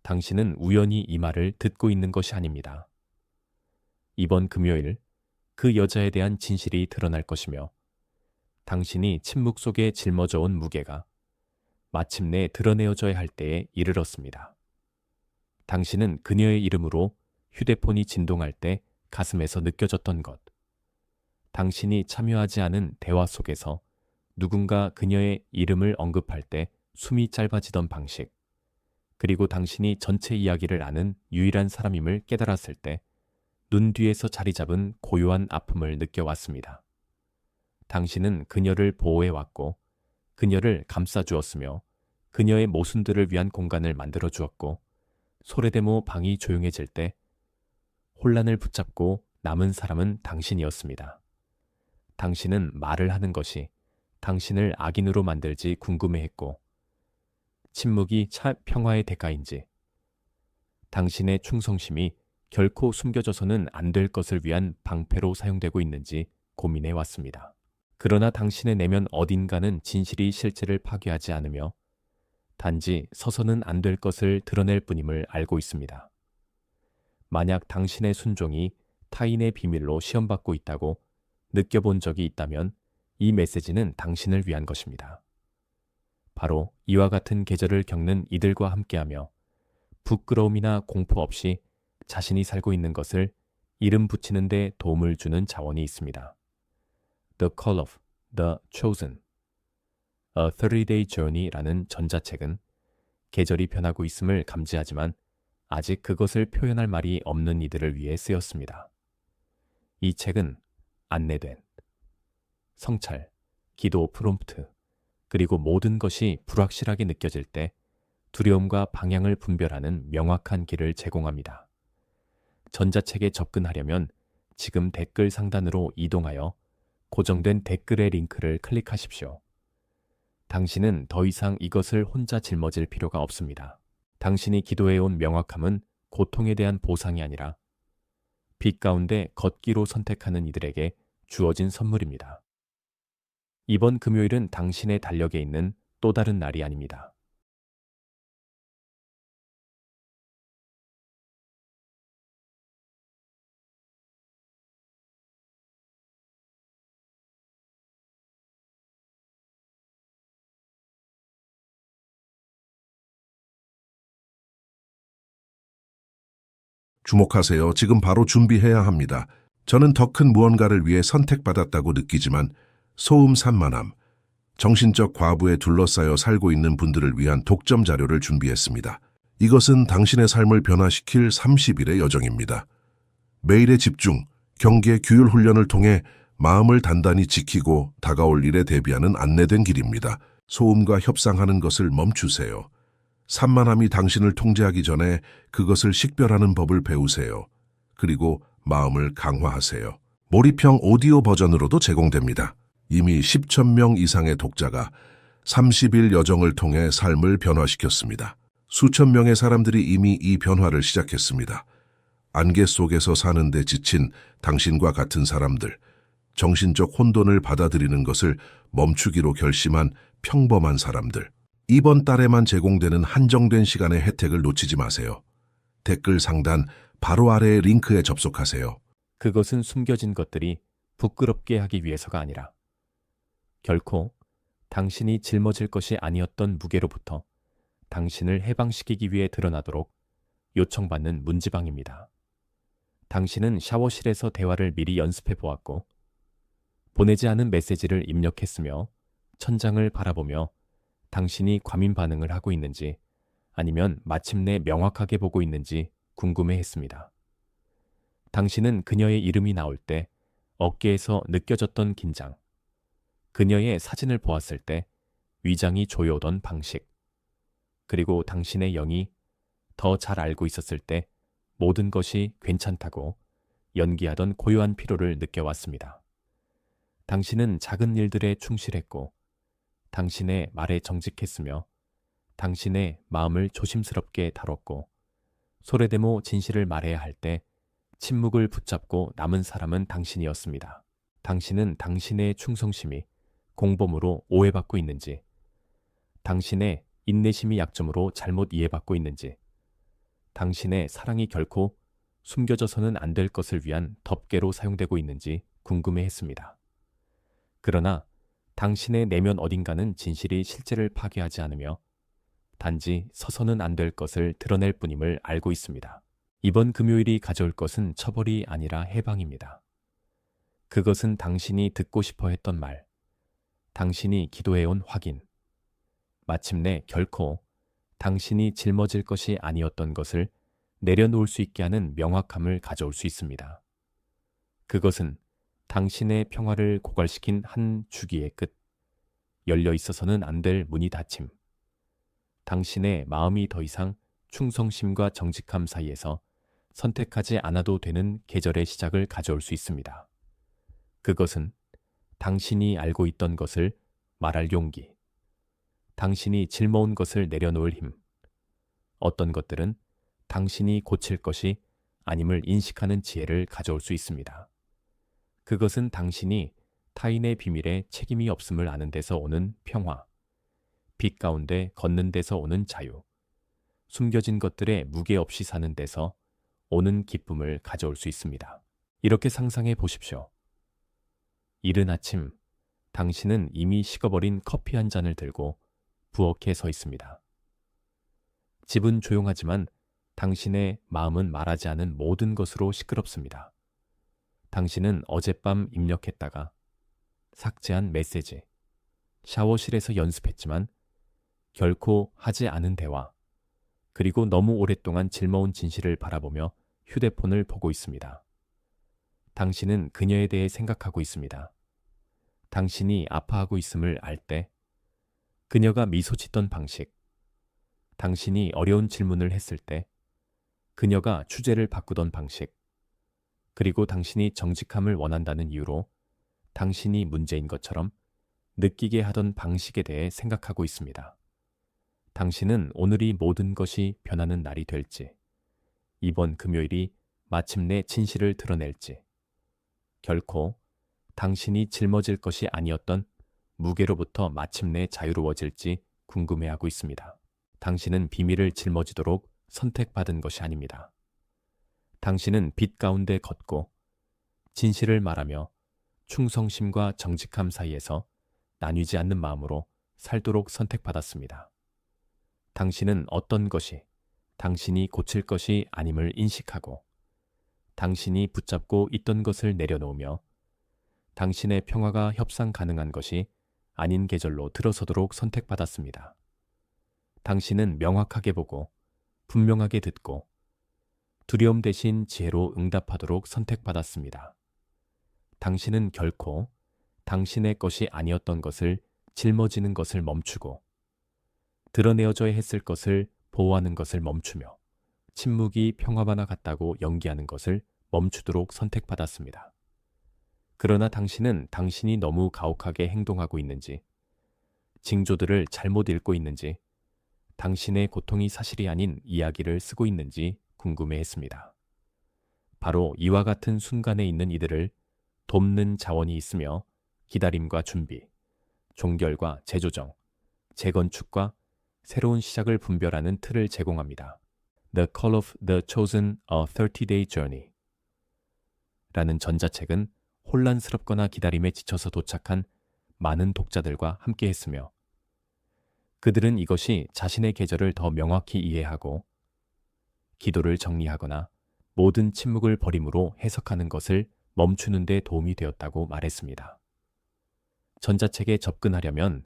당신은 우연히 이 말을 듣고 있는 것이 아닙니다. 이번 금요일 그 여자에 대한 진실이 드러날 것이며 당신이 침묵 속에 짊어져 온 무게가 마침내 드러내어져야 할 때에 이르렀습니다. 당신은 그녀의 이름으로 휴대폰이 진동할 때 가슴에서 느껴졌던 것, 당신이 참여하지 않은 대화 속에서 누군가 그녀의 이름을 언급할 때 숨이 짧아지던 방식, 그리고 당신이 전체 이야기를 아는 유일한 사람임을 깨달았을 때 눈 뒤에서 자리 잡은 고요한 아픔을 느껴왔습니다. 당신은 그녀를 보호해왔고 그녀를 감싸주었으며 그녀의 모순들을 위한 공간을 만들어 주었고 소래대모 방이 조용해질 때 혼란을 붙잡고 남은 사람은 당신이었습니다. 당신은 말을 하는 것이 당신을 악인으로 만들지 궁금해했고 침묵이 평화의 대가인지 당신의 충성심이 결코 숨겨져서는 안 될 것을 위한 방패로 사용되고 있는지 고민해 왔습니다. 그러나 당신의 내면 어딘가는 진실이 실체를 파괴하지 않으며 단지 서서는 안 될 것을 드러낼 뿐임을 알고 있습니다. 만약 당신의 순종이 타인의 비밀로 시험받고 있다고 느껴본 적이 있다면 이 메시지는 당신을 위한 것입니다. 바로 이와 같은 계절을 겪는 이들과 함께하며 부끄러움이나 공포 없이 자신이 살고 있는 것을 이름 붙이는 데 도움을 주는 자원이 있습니다. The Call of the Chosen, A 30-Day Journey라는 전자책은 계절이 변하고 있음을 감지하지만 아직 그것을 표현할 말이 없는 이들을 위해 쓰였습니다. 이 책은 안내된, 성찰, 기도 프롬프트, 그리고 모든 것이 불확실하게 느껴질 때 두려움과 방향을 분별하는 명확한 길을 제공합니다. 전자책에 접근하려면 지금 댓글 상단으로 이동하여 고정된 댓글의 링크를 클릭하십시오. 당신은 더 이상 이것을 혼자 짊어질 필요가 없습니다. 당신이 기도해온 명확함은 고통에 대한 보상이 아니라 빛 가운데 걷기로 선택하는 이들에게 주어진 선물입니다. 이번 금요일은 당신의 달력에 있는 또 다른 날이 아닙니다. 주목하세요. 지금 바로 준비해야 합니다. 저는 더 큰 무언가를 위해 선택받았다고 느끼지만 소음 산만함, 정신적 과부에 둘러싸여 살고 있는 분들을 위한 독점 자료를 준비했습니다. 이것은 당신의 삶을 변화시킬 30일의 여정입니다. 매일의 집중, 경계, 규율 훈련을 통해 마음을 단단히 지키고 다가올 일에 대비하는 안내된 길입니다. 소음과 협상하는 것을 멈추세요. 산만함이 당신을 통제하기 전에 그것을 식별하는 법을 배우세요. 그리고 마음을 강화하세요. 몰입형 오디오 버전으로도 제공됩니다. 이미 10,000명 이상의 독자가 30일 여정을 통해 삶을 변화시켰습니다. 수천 명의 사람들이 이미 이 변화를 시작했습니다. 안개 속에서 사는데 지친 당신과 같은 사람들, 정신적 혼돈을 받아들이는 것을 멈추기로 결심한 평범한 사람들, 이번 달에만 제공되는 한정된 시간의 혜택을 놓치지 마세요. 댓글 상단 바로 아래의 링크에 접속하세요. 그것은 숨겨진 것들이 부끄럽게 하기 위해서가 아니라 결코 당신이 짊어질 것이 아니었던 무게로부터 당신을 해방시키기 위해 드러나도록 요청받는 문지방입니다. 당신은 샤워실에서 대화를 미리 연습해 보았고 보내지 않은 메시지를 입력했으며 천장을 바라보며 당신이 과민 반응을 하고 있는지 아니면 마침내 명확하게 보고 있는지 궁금해했습니다. 당신은 그녀의 이름이 나올 때 어깨에서 느껴졌던 긴장, 그녀의 사진을 보았을 때 위장이 조여오던 방식, 그리고 당신의 영이 더 잘 알고 있었을 때 모든 것이 괜찮다고 연기하던 고요한 피로를 느껴왔습니다. 당신은 작은 일들에 충실했고 당신의 말에 정직했으며 당신의 마음을 조심스럽게 다뤘고 소래대모 진실을 말해야 할 때 침묵을 붙잡고 남은 사람은 당신이었습니다. 당신은 당신의 충성심이 공범으로 오해받고 있는지, 당신의 인내심이 약점으로 잘못 이해받고 있는지, 당신의 사랑이 결코 숨겨져서는 안 될 것을 위한 덮개로 사용되고 있는지 궁금해했습니다. 그러나 당신의 내면 어딘가는 진실이 실제를 파괴하지 않으며 단지 서서는 안 될 것을 드러낼 뿐임을 알고 있습니다. 이번 금요일이 가져올 것은 처벌이 아니라 해방입니다. 그것은 당신이 듣고 싶어 했던 말, 당신이 기도해온 확인, 마침내 결코 당신이 짊어질 것이 아니었던 것을 내려놓을 수 있게 하는 명확함을 가져올 수 있습니다. 그것은 당신의 평화를 고갈시킨 한 주기의 끝, 열려 있어서는 안 될 문이 닫힘, 당신의 마음이 더 이상 충성심과 정직함 사이에서 선택하지 않아도 되는 계절의 시작을 가져올 수 있습니다. 그것은 당신이 알고 있던 것을 말할 용기, 당신이 짊어온 것을 내려놓을 힘, 어떤 것들은 당신이 고칠 것이 아님을 인식하는 지혜를 가져올 수 있습니다. 그것은 당신이 타인의 비밀에 책임이 없음을 아는 데서 오는 평화, 빛 가운데 걷는 데서 오는 자유, 숨겨진 것들에 무게 없이 사는 데서 오는 기쁨을 가져올 수 있습니다. 이렇게 상상해 보십시오. 이른 아침, 당신은 이미 식어버린 커피 한 잔을 들고 부엌에 서 있습니다. 집은 조용하지만 당신의 마음은 말하지 않은 모든 것으로 시끄럽습니다. 당신은 어젯밤 입력했다가 삭제한 메시지, 샤워실에서 연습했지만 결코 하지 않은 대화, 그리고 너무 오랫동안 짊어온 진실을 바라보며 휴대폰을 보고 있습니다. 당신은 그녀에 대해 생각하고 있습니다. 당신이 아파하고 있음을 알 때, 그녀가 미소 짓던 방식, 당신이 어려운 질문을 했을 때, 그녀가 주제를 바꾸던 방식, 그리고 당신이 정직함을 원한다는 이유로 당신이 문제인 것처럼 느끼게 하던 방식에 대해 생각하고 있습니다. 당신은 오늘이 모든 것이 변하는 날이 될지, 이번 금요일이 마침내 진실을 드러낼지, 결코 당신이 짊어질 것이 아니었던 무게로부터 마침내 자유로워질지 궁금해하고 있습니다. 당신은 비밀을 짊어지도록 선택받은 것이 아닙니다. 당신은 빛 가운데 걷고 진실을 말하며 충성심과 정직함 사이에서 나뉘지 않는 마음으로 살도록 선택받았습니다. 당신은 어떤 것이 당신이 고칠 것이 아님을 인식하고 당신이 붙잡고 있던 것을 내려놓으며 당신의 평화가 협상 가능한 것이 아닌 계절로 들어서도록 선택받았습니다. 당신은 명확하게 보고 분명하게 듣고 두려움 대신 지혜로 응답하도록 선택받았습니다. 당신은 결코 당신의 것이 아니었던 것을 짊어지는 것을 멈추고 드러내어져야 했을 것을 보호하는 것을 멈추며 침묵이 평화바나 같다고 연기하는 것을 멈추도록 선택받았습니다. 그러나 당신은 당신이 너무 가혹하게 행동하고 있는지, 징조들을 잘못 읽고 있는지, 당신의 고통이 사실이 아닌 이야기를 쓰고 있는지 궁금해했습니다. 바로 이와 같은 순간에 있는 이들을 돕는 자원이 있으며 기다림과 준비, 종결과 재조정, 재건축과 새로운 시작을 분별하는 틀을 제공합니다. The Call of the Chosen, A 30-Day Journey 라는 전자책은 혼란스럽거나 기다림에 지쳐서 도착한 많은 독자들과 함께했으며 그들은 이것이 자신의 계절을 더 명확히 이해하고 기도를 정리하거나 모든 침묵을 버림으로 해석하는 것을 멈추는 데 도움이 되었다고 말했습니다. 전자책에 접근하려면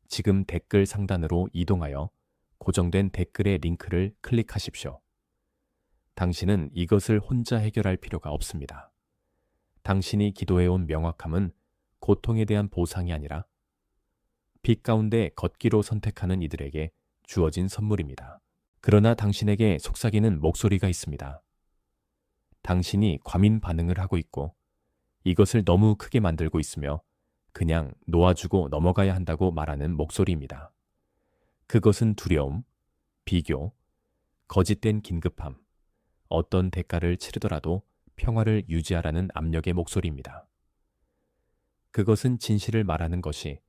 지금 댓글 상단으로 이동하여 고정된 댓글의 링크를 클릭하십시오. 당신은 이것을 혼자 해결할 필요가 없습니다. 당신이 기도해온 명확함은 고통에 대한 보상이 아니라 빛 가운데 걷기로 선택하는 이들에게 주어진 선물입니다. 그러나 당신에게 속삭이는 목소리가 있습니다. 당신이 과민 반응을 하고 있고 이것을 너무 크게 만들고 있으며 그냥 놓아주고 넘어가야 한다고 말하는 목소리입니다. 그것은 두려움, 비교, 거짓된 긴급함, 어떤 대가를 치르더라도 평화를 유지하라는 압력의 목소리입니다. 그것은 진실을 말하는 것이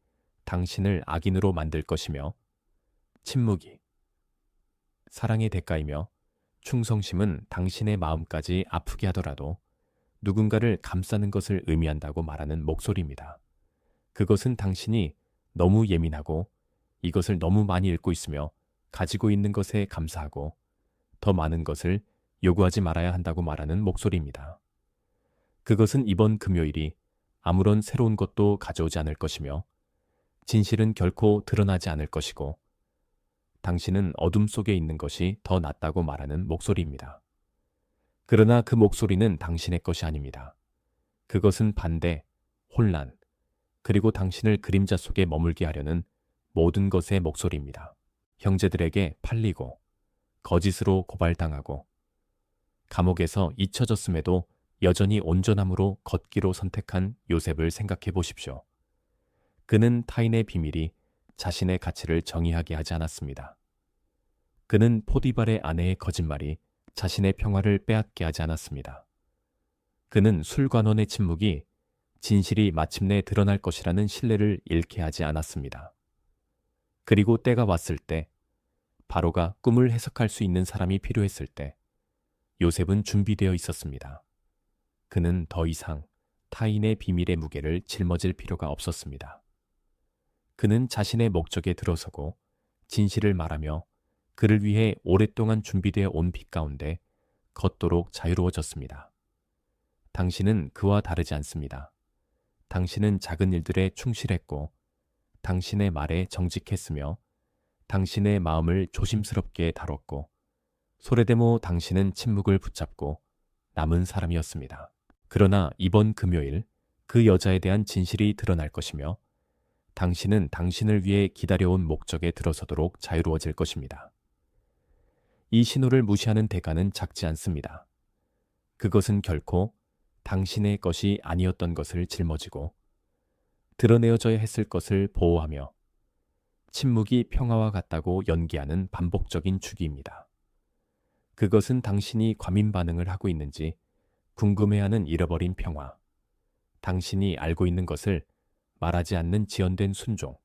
당신을 악인으로 만들 것이며 침묵이 사랑의 대가이며 충성심은 당신의 마음까지 아프게 하더라도 누군가를 감싸는 것을 의미한다고 말하는 목소리입니다. 그것은 당신이 너무 예민하고 이것을 너무 많이 읽고 있으며 가지고 있는 것에 감사하고 더 많은 것을 요구하지 말아야 한다고 말하는 목소리입니다. 그것은 이번 금요일이 아무런 새로운 것도 가져오지 않을 것이며 진실은 결코 드러나지 않을 것이고 당신은 어둠 속에 있는 것이 더 낫다고 말하는 목소리입니다. 그러나 그 목소리는 당신의 것이 아닙니다. 그것은 반대, 혼란, 그리고 당신을 그림자 속에 머물게 하려는 모든 것의 목소리입니다. 형제들에게 팔리고 거짓으로 고발당하고 감옥에서 잊혀졌음에도 여전히 온전함으로 걷기로 선택한 요셉을 생각해 보십시오. 그는 타인의 비밀이 자신의 가치를 정의하게 하지 않았습니다. 그는 포디발의 아내의 거짓말이 자신의 평화를 빼앗게 하지 않았습니다. 그는 술관원의 침묵이 진실이 마침내 드러날 것이라는 신뢰를 잃게 하지 않았습니다. 그리고 때가 왔을 때, 바로가 꿈을 해석할 수 있는 사람이 필요했을 때, 요셉은 준비되어 있었습니다. 그는 더 이상 타인의 비밀의 무게를 짊어질 필요가 없었습니다. 그는 자신의 목적에 들어서고 진실을 말하며 그를 위해 오랫동안 준비되어 온 빛 가운데 걷도록 자유로워졌습니다. 당신은 그와 다르지 않습니다. 당신은 작은 일들에 충실했고 당신의 말에 정직했으며 당신의 마음을 조심스럽게 다뤘고 소레데모 당신은 침묵을 붙잡고 남은 사람이었습니다. 그러나 이번 금요일 그 여자에 대한 진실이 드러날 것이며 당신은 당신을 위해 기다려온 목적에 들어서도록 자유로워질 것입니다. 이 신호를 무시하는 대가는 작지 않습니다. 그것은 결코 당신의 것이 아니었던 것을 짊어지고 드러내어져야 했을 것을 보호하며 침묵이 평화와 같다고 연기하는 반복적인 주기입니다. 그것은 당신이 과민 반응을 하고 있는지 궁금해하는 잃어버린 평화, 당신이 알고 있는 것을 말하지 않는 지연된 순종,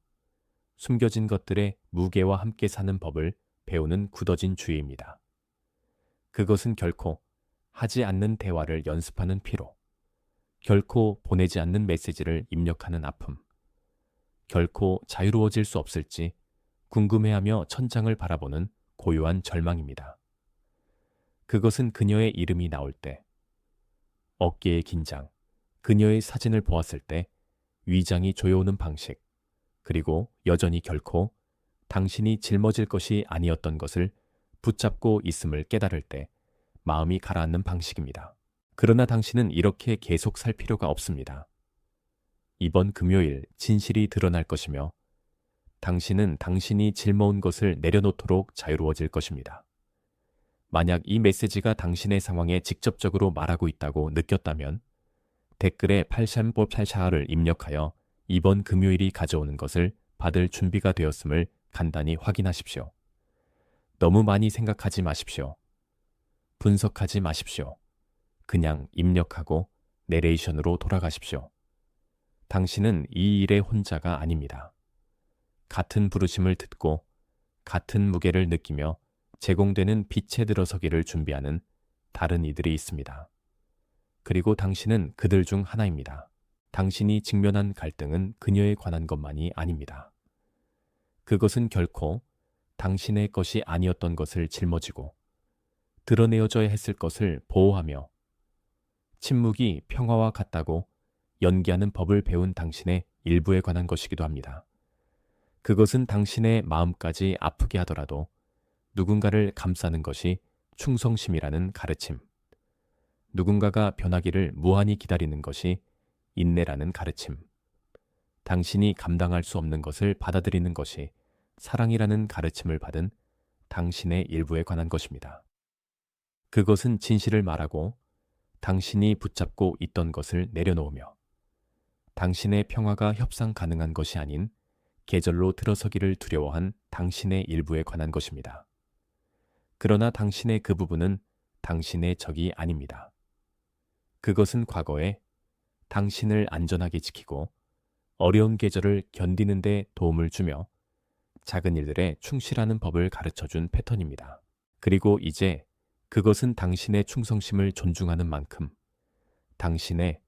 숨겨진 것들의 무게와 함께 사는 법을 배우는 굳어진 주의입니다. 그것은 결코 하지 않는 대화를 연습하는 피로, 결코 보내지 않는 메시지를 입력하는 아픔, 결코 자유로워질 수 없을지 궁금해하며 천장을 바라보는 고요한 절망입니다. 그것은 그녀의 이름이 나올 때, 어깨의 긴장, 그녀의 사진을 보았을 때 위장이 조여오는 방식, 그리고 여전히 결코 당신이 짊어질 것이 아니었던 것을 붙잡고 있음을 깨달을 때 마음이 가라앉는 방식입니다. 그러나 당신은 이렇게 계속 살 필요가 없습니다. 이번 금요일 진실이 드러날 것이며 당신은 당신이 짊어온 것을 내려놓도록 자유로워질 것입니다. 만약 이 메시지가 당신의 상황에 직접적으로 말하고 있다고 느꼈다면 댓글에 팔샴뽀팔샤를 입력하여 이번 금요일이 가져오는 것을 받을 준비가 되었음을 간단히 확인하십시오. 너무 많이 생각하지 마십시오. 분석하지 마십시오. 그냥 입력하고 내레이션으로 돌아가십시오. 당신은 이 일의 혼자가 아닙니다. 같은 부르심을 듣고 같은 무게를 느끼며 제공되는 빛에 들어서기를 준비하는 다른 이들이 있습니다. 그리고 당신은 그들 중 하나입니다. 당신이 직면한 갈등은 그녀에 관한 것만이 아닙니다. 그것은 결코 당신의 것이 아니었던 것을 짊어지고 드러내어져야 했을 것을 보호하며 침묵이 평화와 같다고 연기하는 법을 배운 당신의 일부에 관한 것이기도 합니다. 그것은 당신의 마음까지 아프게 하더라도 누군가를 감싸는 것이 충성심이라는 가르침, 누군가가 변하기를 무한히 기다리는 것이 인내라는 가르침, 당신이 감당할 수 없는 것을 받아들이는 것이 사랑이라는 가르침을 받은 당신의 일부에 관한 것입니다. 그것은 진실을 말하고 당신이 붙잡고 있던 것을 내려놓으며 당신의 평화가 협상 가능한 것이 아닌 계절로 들어서기를 두려워한 당신의 일부에 관한 것입니다. 그러나 당신의 그 부분은 당신의 적이 아닙니다. 그것은 과거에 당신을 안전하게 지키고 어려운 계절을 견디는 데 도움을 주며 작은 일들에 충실하는 법을 가르쳐준 패턴입니다. 그리고 이제 그것은 당신의 충성심을 존중하는 만큼 당신의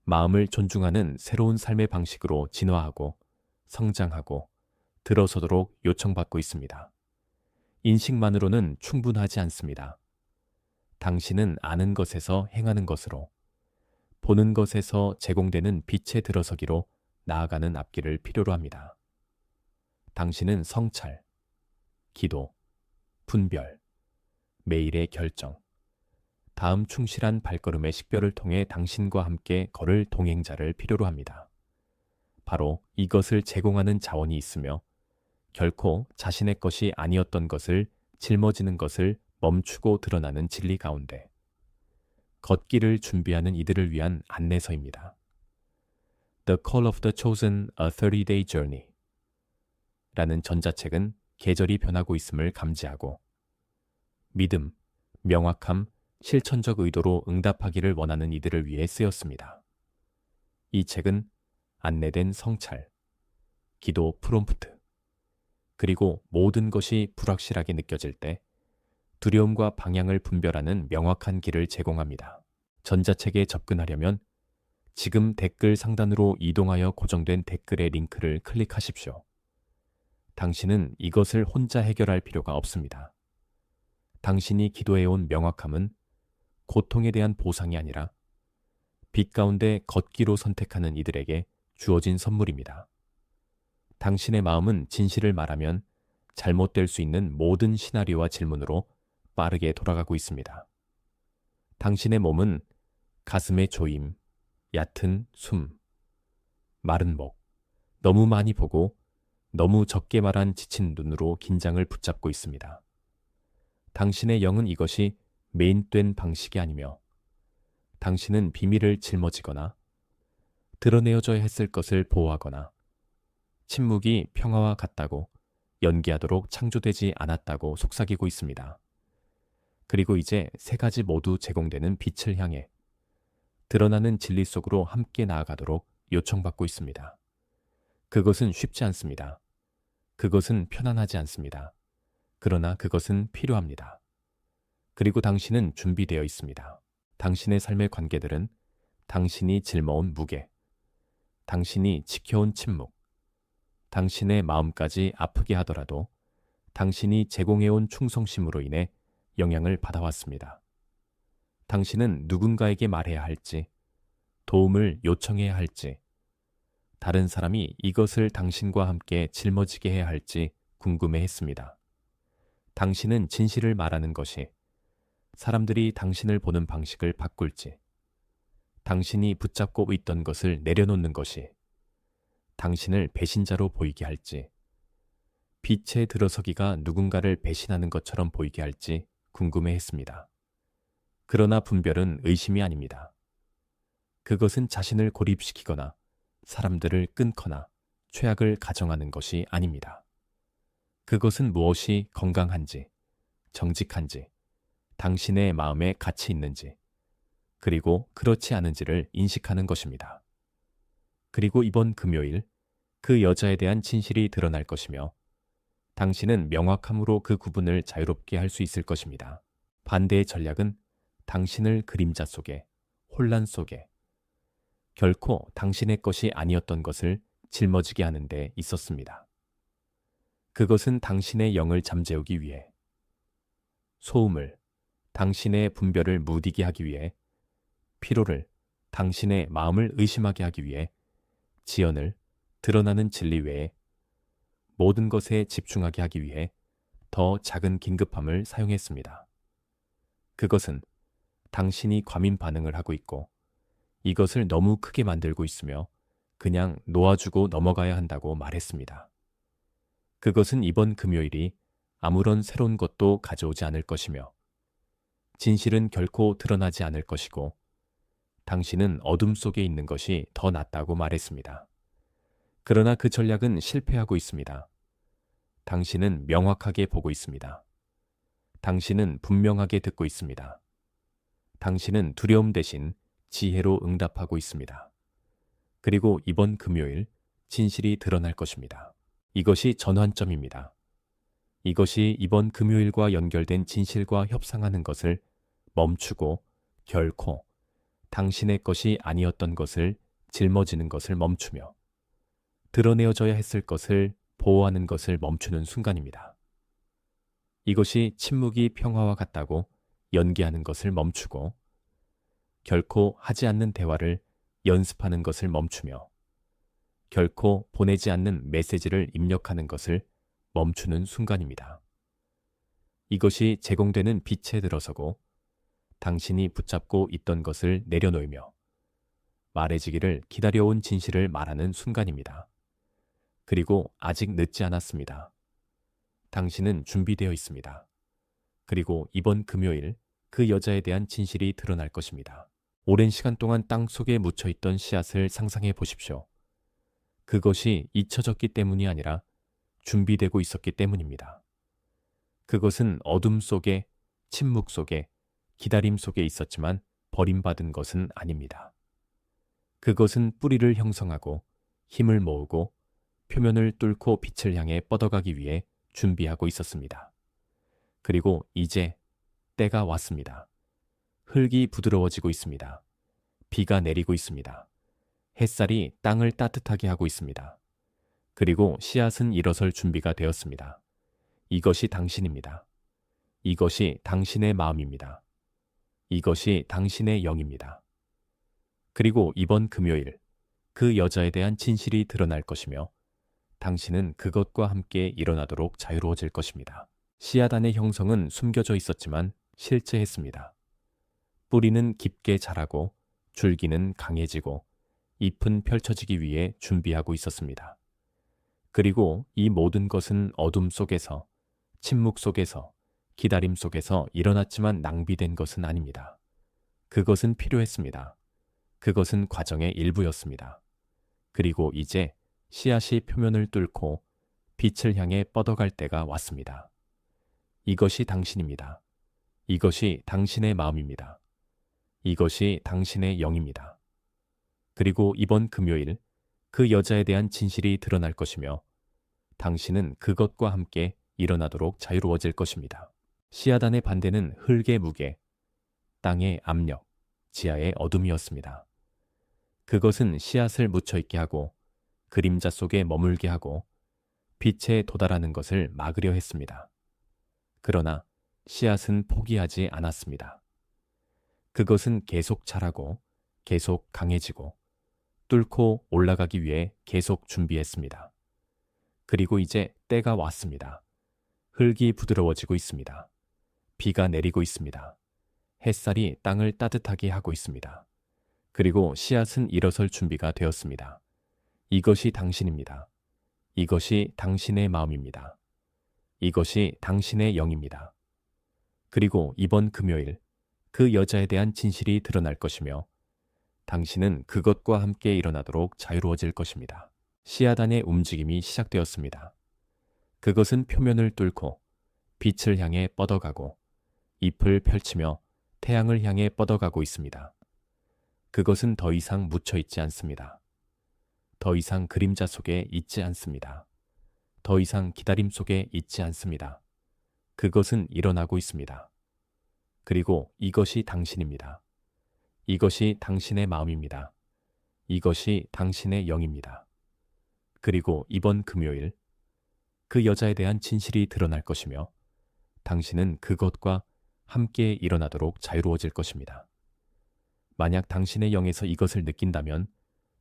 마음을 존중하는 새로운 삶의 방식으로 진화하고 성장하고 들어서도록 요청받고 있습니다. 인식만으로는 충분하지 않습니다. 당신은 아는 것에서 행하는 것으로, 보는 것에서 제공되는 빛에 들어서기로 나아가는 앞길을 필요로 합니다. 당신은 성찰, 기도, 분별, 매일의 결정, 다음 충실한 발걸음의 식별을 통해 당신과 함께 걸을 동행자를 필요로 합니다. 바로 이것을 제공하는 자원이 있으며 결코 자신의 것이 아니었던 것을 짊어지는 것을 멈추고 드러나는 진리 가운데 걷기를 준비하는 이들을 위한 안내서입니다. The Call of the Chosen: A 30-Day Journey 라는 전자책은 계절이 변하고 있음을 감지하고 믿음, 명확함, 실천적 의도로 응답하기를 원하는 이들을 위해 쓰였습니다. 이 책은 안내된 성찰, 기도 프롬프트, 그리고 모든 것이 불확실하게 느껴질 때 두려움과 방향을 분별하는 명확한 길을 제공합니다. 전자책에 접근하려면 지금 댓글 상단으로 이동하여 고정된 댓글의 링크를 클릭하십시오. 당신은 이것을 혼자 해결할 필요가 없습니다. 당신이 기도해온 명확함은 고통에 대한 보상이 아니라 빛 가운데 걷기로 선택하는 이들에게 주어진 선물입니다. 당신의 마음은 진실을 말하면 잘못될 수 있는 모든 시나리오와 질문으로 빠르게 돌아가고 있습니다. 당신의 몸은 가슴의 조임, 얕은 숨, 마른 목, 너무 많이 보고 너무 적게 말한 지친 눈으로 긴장을 붙잡고 있습니다. 당신의 영은 이것이 메인된 방식이 아니며 당신은 비밀을 짊어지거나 드러내어져야 했을 것을 보호하거나 침묵이 평화와 같다고 연기하도록 창조되지 않았다고 속삭이고 있습니다. 그리고 이제 세 가지 모두 제공되는 빛을 향해 드러나는 진리 속으로 함께 나아가도록 요청받고 있습니다. 그것은 쉽지 않습니다. 그것은 편안하지 않습니다. 그러나 그것은 필요합니다. 그리고 당신은 준비되어 있습니다. 당신의 삶의 관계들은 당신이 짊어온 무게, 당신이 지켜온 침묵, 당신의 마음까지 아프게 하더라도 당신이 제공해온 충성심으로 인해 영향을 받아왔습니다. 당신은 누군가에게 말해야 할지, 도움을 요청해야 할지, 다른 사람이 이것을 당신과 함께 짊어지게 해야 할지 궁금해했습니다. 당신은 진실을 말하는 것이 사람들이 당신을 보는 방식을 바꿀지, 당신이 붙잡고 있던 것을 내려놓는 것이 당신을 배신자로 보이게 할지, 빛에 들어서기가 누군가를 배신하는 것처럼 보이게 할지 궁금해했습니다. 그러나 분별은 의심이 아닙니다. 그것은 자신을 고립시키거나 사람들을 끊거나 최악을 가정하는 것이 아닙니다. 그것은 무엇이 건강한지, 정직한지, 당신의 마음에 가치 있는지, 그리고 그렇지 않은지를 인식하는 것입니다. 그리고 이번 금요일 그 여자에 대한 진실이 드러날 것이며 당신은 명확함으로 그 구분을 자유롭게 할 수 있을 것입니다. 반대의 전략은 당신을 그림자 속에, 혼란 속에, 결코 당신의 것이 아니었던 것을 짊어지게 하는 데 있었습니다. 그것은 당신의 영을 잠재우기 위해, 소음을, 당신의 분별을 무디게 하기 위해, 피로를, 당신의 마음을 의심하게 하기 위해, 지연을, 드러나는 진리 외에 모든 것에 집중하게 하기 위해 더 작은 긴급함을 사용했습니다. 그것은 당신이 과민 반응을 하고 있고 이것을 너무 크게 만들고 있으며 그냥 놓아주고 넘어가야 한다고 말했습니다. 그것은 이번 금요일이 아무런 새로운 것도 가져오지 않을 것이며 진실은 결코 드러나지 않을 것이고 당신은 어둠 속에 있는 것이 더 낫다고 말했습니다. 그러나 그 전략은 실패하고 있습니다. 당신은 명확하게 보고 있습니다. 당신은 분명하게 듣고 있습니다. 당신은 두려움 대신 지혜로 응답하고 있습니다. 그리고 이번 금요일 진실이 드러날 것입니다. 이것이 전환점입니다. 이것이 이번 금요일과 연결된 진실과 협상하는 것을 멈추고 결코 당신의 것이 아니었던 것을 짊어지는 것을 멈추며 드러내어져야 했을 것을 보호하는 것을 멈추는 순간입니다. 이것이 침묵이 평화와 같다고 연기하는 것을 멈추고 결코 하지 않는 대화를 연습하는 것을 멈추며 결코 보내지 않는 메시지를 입력하는 것을 멈추는 순간입니다. 이것이 제공되는 빛에 들어서고 당신이 붙잡고 있던 것을 내려놓으며 말해지기를 기다려온 진실을 말하는 순간입니다. 그리고 아직 늦지 않았습니다. 당신은 준비되어 있습니다. 그리고 이번 금요일 그 여자에 대한 진실이 드러날 것입니다. 오랜 시간 동안 땅 속에 묻혀있던 씨앗을 상상해 보십시오. 그것이 잊혀졌기 때문이 아니라 준비되고 있었기 때문입니다. 그것은 어둠 속에, 침묵 속에, 기다림 속에 있었지만 버림받은 것은 아닙니다. 그것은 뿌리를 형성하고 힘을 모으고 표면을 뚫고 빛을 향해 뻗어가기 위해 준비하고 있었습니다. 그리고 이제 때가 왔습니다. 흙이 부드러워지고 있습니다. 비가 내리고 있습니다. 햇살이 땅을 따뜻하게 하고 있습니다. 그리고 씨앗은 일어설 준비가 되었습니다. 이것이 당신입니다. 이것이 당신의 마음입니다. 이것이 당신의 영입니다. 그리고 이번 금요일 그 여자에 대한 진실이 드러날 것이며 당신은 그것과 함께 일어나도록 자유로워질 것입니다. 씨앗 안의 형성은 숨겨져 있었지만 실제했습니다. 뿌리는 깊게 자라고 줄기는 강해지고 잎은 펼쳐지기 위해 준비하고 있었습니다. 그리고 이 모든 것은 어둠 속에서, 침묵 속에서, 기다림 속에서 일어났지만 낭비된 것은 아닙니다. 그것은 필요했습니다. 그것은 과정의 일부였습니다. 그리고 이제 씨앗이 표면을 뚫고 빛을 향해 뻗어갈 때가 왔습니다. 이것이 당신입니다. 이것이 당신의 마음입니다. 이것이 당신의 영입니다. 그리고 이번 금요일 그 여자에 대한 진실이 드러날 것이며 당신은 그것과 함께 일어나도록 자유로워질 것입니다. 씨앗 안의 반대는 흙의 무게, 땅의 압력, 지하의 어둠이었습니다. 그것은 씨앗을 묻혀있게 하고 그림자 속에 머물게 하고 빛에 도달하는 것을 막으려 했습니다. 그러나 씨앗은 포기하지 않았습니다. 그것은 계속 자라고 계속 강해지고 뚫고 올라가기 위해 계속 준비했습니다. 그리고 이제 때가 왔습니다. 흙이 부드러워지고 있습니다. 비가 내리고 있습니다. 햇살이 땅을 따뜻하게 하고 있습니다. 그리고 씨앗은 일어설 준비가 되었습니다. 이것이 당신입니다. 이것이 당신의 마음입니다. 이것이 당신의 영입니다. 그리고 이번 금요일 그 여자에 대한 진실이 드러날 것이며 당신은 그것과 함께 일어나도록 자유로워질 것입니다. 씨앗 안의 움직임이 시작되었습니다. 그것은 표면을 뚫고 빛을 향해 뻗어가고 잎을 펼치며 태양을 향해 뻗어가고 있습니다. 그것은 더 이상 묻혀있지 않습니다. 더 이상 그림자 속에 있지 않습니다. 더 이상 기다림 속에 있지 않습니다. 그것은 일어나고 있습니다. 그리고 이것이 당신입니다. 이것이 당신의 마음입니다. 이것이 당신의 영입니다. 그리고 이번 금요일 그 여자에 대한 진실이 드러날 것이며 당신은 그것과 함께 일어나도록 자유로워질 것입니다. 만약 당신의 영에서 이것을 느낀다면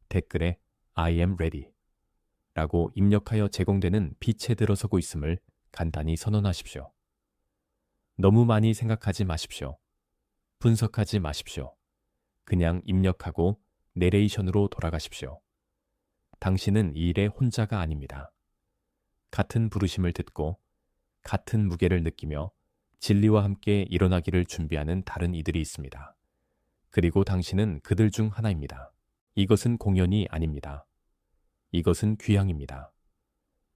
댓글에 I am ready 라고 입력하여 제공되는 빛에 들어서고 있음을 간단히 선언하십시오. 너무 많이 생각하지 마십시오. 분석하지 마십시오. 그냥 입력하고 내레이션으로 돌아가십시오. 당신은 이 일에 혼자가 아닙니다. 같은 부르심을 듣고 같은 무게를 느끼며 진리와 함께 일어나기를 준비하는 다른 이들이 있습니다. 그리고 당신은 그들 중 하나입니다. 이것은 공연이 아닙니다. 이것은 귀향입니다.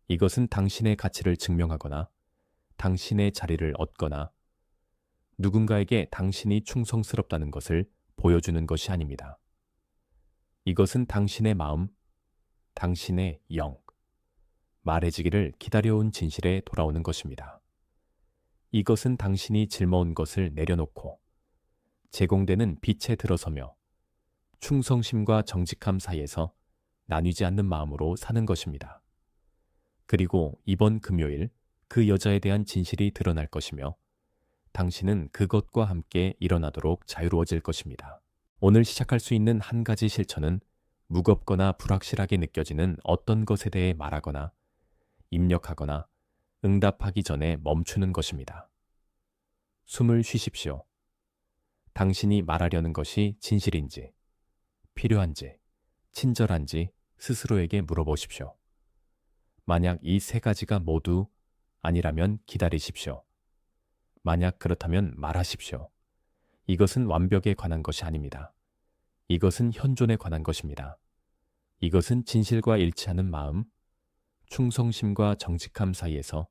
이것은 당신의 가치를 증명하거나 당신의 자리를 얻거나 누군가에게 당신이 충성스럽다는 것을 보여주는 것이 아닙니다. 이것은 당신의 마음, 당신의 영, 말해지기를 기다려온 진실에 돌아오는 것입니다. 이것은 당신이 짊어온 것을 내려놓고 제공되는 빛에 들어서며 충성심과 정직함 사이에서 나뉘지 않는 마음으로 사는 것입니다. 그리고 이번 금요일 그 여자에 대한 진실이 드러날 것이며 당신은 그것과 함께 일어나도록 자유로워질 것입니다. 오늘 시작할 수 있는 한 가지 실천은 무겁거나 불확실하게 느껴지는 어떤 것에 대해 말하거나 입력하거나 응답하기 전에 멈추는 것입니다. 숨을 쉬십시오. 당신이 말하려는 것이 진실인지, 필요한지, 친절한지 스스로에게 물어보십시오. 만약 이 세 가지가 모두 아니라면 기다리십시오. 만약 그렇다면 말하십시오. 이것은 완벽에 관한 것이 아닙니다. 이것은 현존에 관한 것입니다. 이것은 진실과 일치하는 마음, 충성심과 정직함 사이에서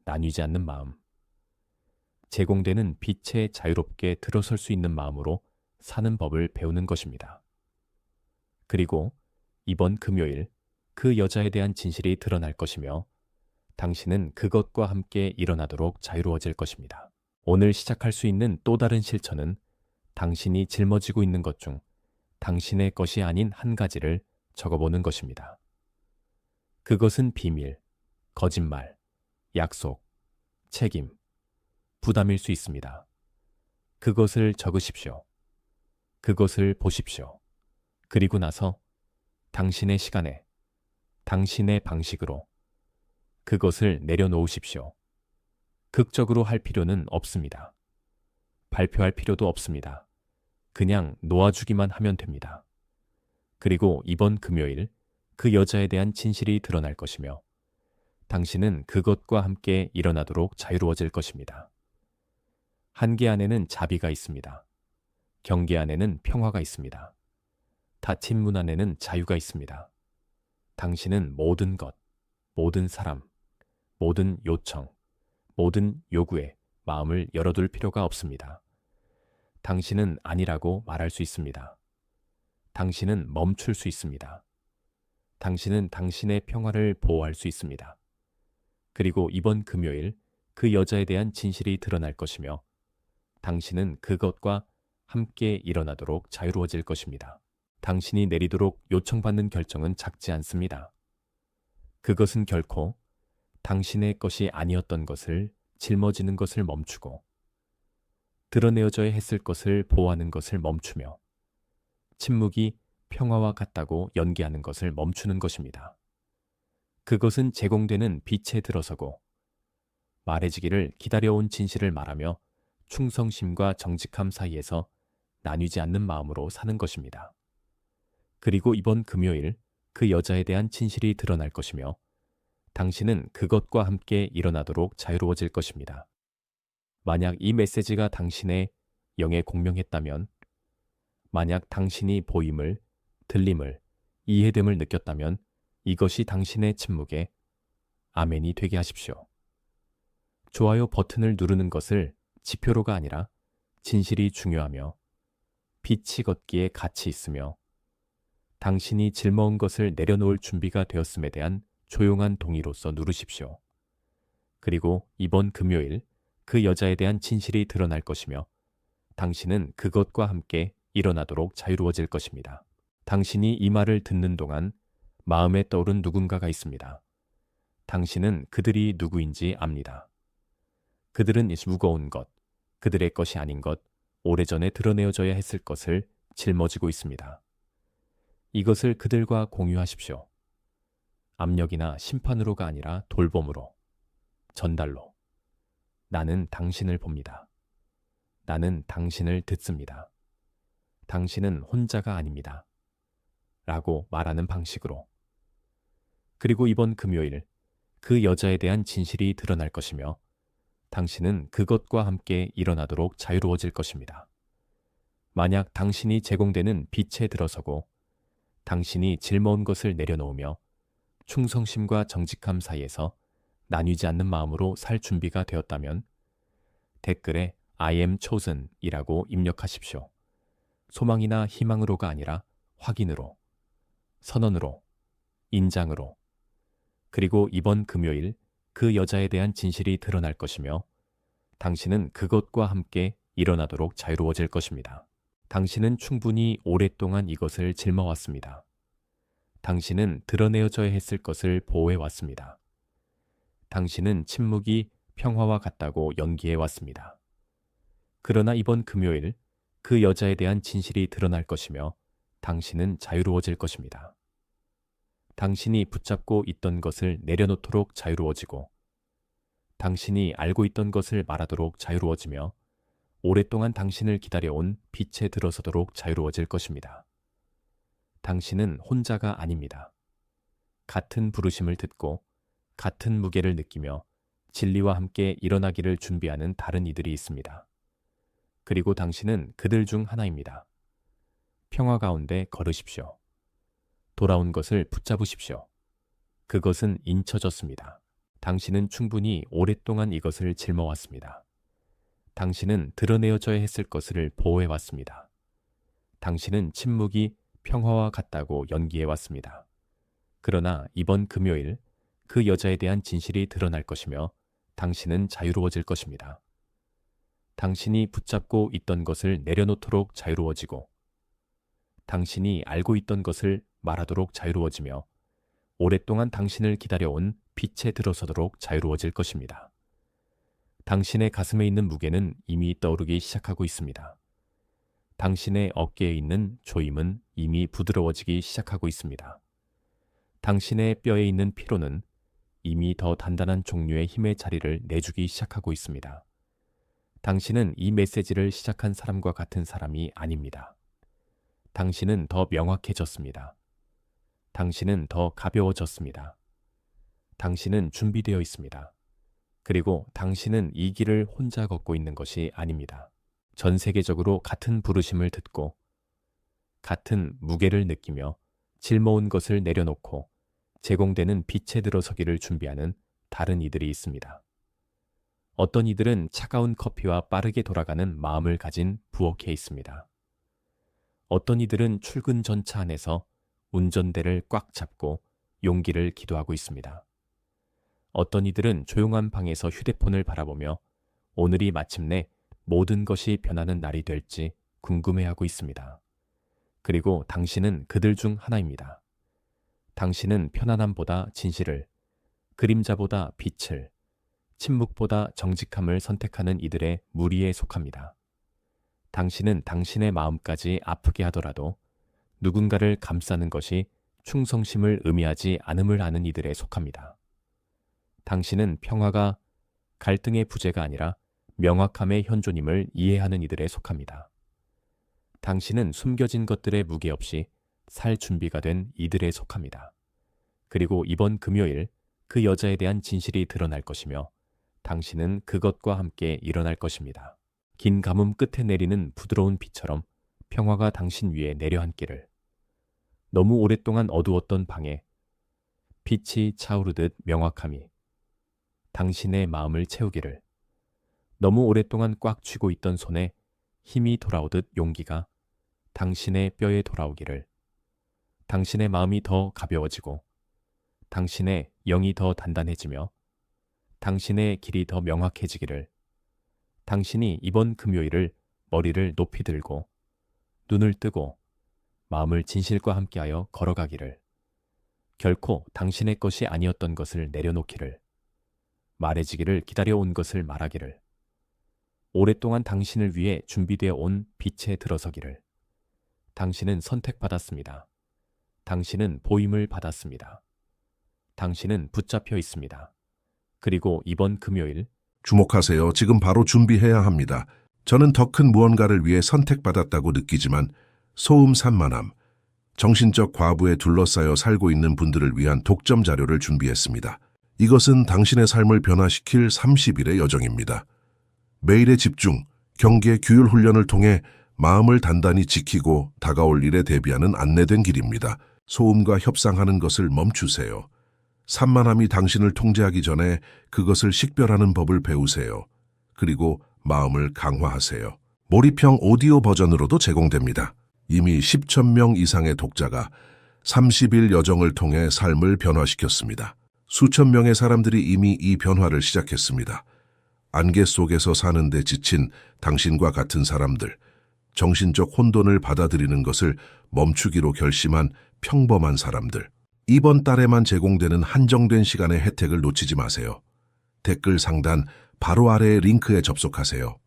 나뉘지 않는 마음, 제공되는 빛에 자유롭게 들어설 수 있는 마음으로 사는 법을 배우는 것입니다. 그리고 이번 금요일 그 여자에 대한 진실이 드러날 것이며 당신은 그것과 함께 일어나도록 자유로워질 것입니다. 오늘 시작할 수 있는 또 다른 실천은 당신이 짊어지고 있는 것 중 당신의 것이 아닌 한 가지를 적어보는 것입니다. 그것은 비밀, 거짓말, 약속, 책임, 부담일 수 있습니다. 그것을 적으십시오. 그것을 보십시오. 그리고 나서 당신의 시간에, 당신의 방식으로 그것을 내려놓으십시오. 극적으로 할 필요는 없습니다. 발표할 필요도 없습니다. 그냥 놓아주기만 하면 됩니다. 그리고 이번 금요일 그 여자에 대한 진실이 드러날 것이며 당신은 그것과 함께 일어나도록 자유로워질 것입니다. 한계 안에는 자비가 있습니다. 경계 안에는 평화가 있습니다. 닫힌 문 안에는 자유가 있습니다. 당신은 모든 것, 모든 사람, 모든 요청, 모든 요구에 마음을 열어둘 필요가 없습니다. 당신은 아니라고 말할 수 있습니다. 당신은 멈출 수 있습니다. 당신은 당신의 평화를 보호할 수 있습니다. 그리고 이번 금요일 그 여자에 대한 진실이 드러날 것이며 당신은 그것과 함께 일어나도록 자유로워질 것입니다. 당신이 내리도록 요청받는 결정은 작지 않습니다. 그것은 결코 당신의 것이 아니었던 것을 짊어지는 것을 멈추고 드러내어져야 했을 것을 보호하는 것을 멈추며 침묵이 평화와 같다고 연기하는 것을 멈추는 것입니다. 그것은 제공되는 빛에 들어서고 말해지기를 기다려온 진실을 말하며 충성심과 정직함 사이에서 나뉘지 않는 마음으로 사는 것입니다. 그리고 이번 금요일 그 여자에 대한 진실이 드러날 것이며 당신은 그것과 함께 일어나도록 자유로워질 것입니다. 만약 이 메시지가 당신의 영에 공명했다면, 만약 당신이 보임을, 들림을, 이해됨을 느꼈다면 이것이 당신의 침묵에 아멘이 되게 하십시오. 좋아요 버튼을 누르는 것을 지표로가 아니라 진실이 중요하며 빛이 걷기에 가치 있으며 당신이 짊어온 것을 내려놓을 준비가 되었음에 대한 조용한 동의로서 누르십시오. 그리고 이번 금요일 그 여자에 대한 진실이 드러날 것이며 당신은 그것과 함께 일어나도록 자유로워질 것입니다. 당신이 이 말을 듣는 동안 마음에 떠오른 누군가가 있습니다. 당신은 그들이 누구인지 압니다. 그들은 무거운 것, 그들의 것이 아닌 것, 오래전에 드러내어져야 했을 것을 짊어지고 있습니다. 이것을 그들과 공유하십시오. 압력이나 심판으로가 아니라 돌봄으로, 전달로. 나는 당신을 봅니다. 나는 당신을 듣습니다. 당신은 혼자가 아닙니다. 라고 말하는 방식으로. 그리고 이번 금요일 그 여자에 대한 진실이 드러날 것이며 당신은 그것과 함께 일어나도록 자유로워질 것입니다. 만약 당신이 제공되는 빛에 들어서고 당신이 짊어온 것을 내려놓으며 충성심과 정직함 사이에서 나뉘지 않는 마음으로 살 준비가 되었다면 댓글에 I am chosen 이라고 입력하십시오. 소망이나 희망으로가 아니라 확인으로, 선언으로, 인장으로. 그리고 이번 금요일 그 여자에 대한 진실이 드러날 것이며 당신은 그것과 함께 일어나도록 자유로워질 것입니다. 당신은 충분히 오랫동안 이것을 짊어왔습니다. 당신은 드러내어져야 했을 것을 보호해왔습니다. 당신은 침묵이 평화와 같다고 연기해왔습니다. 그러나 이번 금요일 그 여자에 대한 진실이 드러날 것이며 당신은 자유로워질 것입니다. 당신이 붙잡고 있던 것을 내려놓도록 자유로워지고 당신이 알고 있던 것을 말하도록 자유로워지며 오랫동안 당신을 기다려온 빛에 들어서도록 자유로워질 것입니다. 당신은 혼자가 아닙니다. 같은 부르심을 듣고 같은 무게를 느끼며 진리와 함께 일어나기를 준비하는 다른 이들이 있습니다. 그리고 당신은 그들 중 하나입니다. 평화 가운데 걸으십시오. 돌아온 것을 붙잡으십시오. 그것은 인쳐졌습니다. 당신은 충분히 오랫동안 이것을 짊어왔습니다. 당신은 드러내어져야 했을 것을 보호해왔습니다. 당신은 침묵이 평화와 같다고 연기해왔습니다. 그러나 이번 금요일 그 여자에 대한 진실이 드러날 것이며 당신은 자유로워질 것입니다. 당신이 붙잡고 있던 것을 내려놓도록 자유로워지고 당신이 알고 있던 것을 말하도록 자유로워지며 오랫동안 당신을 기다려온 빛에 들어서도록 자유로워질 것입니다. 당신의 가슴에 있는 무게는 이미 떠오르기 시작하고 있습니다. 당신의 어깨에 있는 조임은 이미 부드러워지기 시작하고 있습니다. 당신의 뼈에 있는 피로는 이미 더 단단한 종류의 힘의 자리를 내주기 시작하고 있습니다. 당신은 이 메시지를 시작한 사람과 같은 사람이 아닙니다. 당신은 더 명확해졌습니다. 당신은 더 가벼워졌습니다. 당신은 준비되어 있습니다. 그리고 당신은 이 길을 혼자 걷고 있는 것이 아닙니다. 전 세계적으로 같은 부르심을 듣고 같은 무게를 느끼며 짊어온 것을 내려놓고 제공되는 빛에 들어서기를 준비하는 다른 이들이 있습니다. 어떤 이들은 차가운 커피와 빠르게 돌아가는 마음을 가진 부엌에 있습니다. 어떤 이들은 출근 전차 안에서 운전대를 꽉 잡고 용기를 기도하고 있습니다. 어떤 이들은 조용한 방에서 휴대폰을 바라보며 오늘이 마침내 모든 것이 변하는 날이 될지 궁금해하고 있습니다. 그리고 당신은 그들 중 하나입니다. 당신은 편안함보다 진실을, 그림자보다 빛을, 침묵보다 정직함을 선택하는 이들의 무리에 속합니다. 당신은 당신의 마음까지 아프게 하더라도 누군가를 감싸는 것이 충성심을 의미하지 않음을 아는 이들에 속합니다. 당신은 평화가 갈등의 부재가 아니라 명확함의 현존임을 이해하는 이들에 속합니다. 당신은 숨겨진 것들의 무게 없이 살 준비가 된 이들에 속합니다. 그리고 이번 금요일 그 여자에 대한 진실이 드러날 것이며 당신은 그것과 함께 일어날 것입니다. 긴 가뭄 끝에 내리는 부드러운 비처럼 평화가 당신 위에 내려앉기를. 너무 오랫동안 어두웠던 방에 빛이 차오르듯 명확함이 당신의 마음을 채우기를. 너무 오랫동안 꽉 쥐고 있던 손에 힘이 돌아오듯 용기가 당신의 뼈에 돌아오기를. 당신의 마음이 더 가벼워지고 당신의 영이 더 단단해지며 당신의 길이 더 명확해지기를. 당신이 이번 금요일을 머리를 높이 들고 눈을 뜨고 마음을 진실과 함께하여 걸어가기를. 결코 당신의 것이 아니었던 것을 내려놓기를. 말해지기를 기다려온 것을 말하기를. 오랫동안 당신을 위해 준비되어 온 빛에 들어서기를. 당신은 선택받았습니다. 당신은 보임을 받았습니다. 당신은 붙잡혀 있습니다. 그리고 이번 금요일 주목하세요. 지금 바로 준비해야 합니다. 저는 더 큰 무언가를 위해 선택받았다고 느끼지만 소음 산만함, 정신적 과부에 둘러싸여 살고 있는 분들을 위한 독점 자료를 준비했습니다. 이것은 당신의 삶을 변화시킬 30일의 여정입니다. 매일의 집중, 경계, 규율 훈련을 통해 마음을 단단히 지키고 다가올 일에 대비하는 안내된 길입니다. 소음과 협상하는 것을 멈추세요. 산만함이 당신을 통제하기 전에 그것을 식별하는 법을 배우세요. 그리고 마음을 강화하세요. 몰입형 오디오 버전으로도 제공됩니다. 이미 10,000명 이상의 독자가 30일 여정을 통해 삶을 변화시켰습니다. 수천 명의 사람들이 이미 이 변화를 시작했습니다. 안개 속에서 사는데 지친 당신과 같은 사람들, 정신적 혼돈을 받아들이는 것을 멈추기로 결심한 평범한 사람들. 이번 달에만 제공되는 한정된 시간의 혜택을 놓치지 마세요. 댓글 상단 바로 아래의 링크에 접속하세요.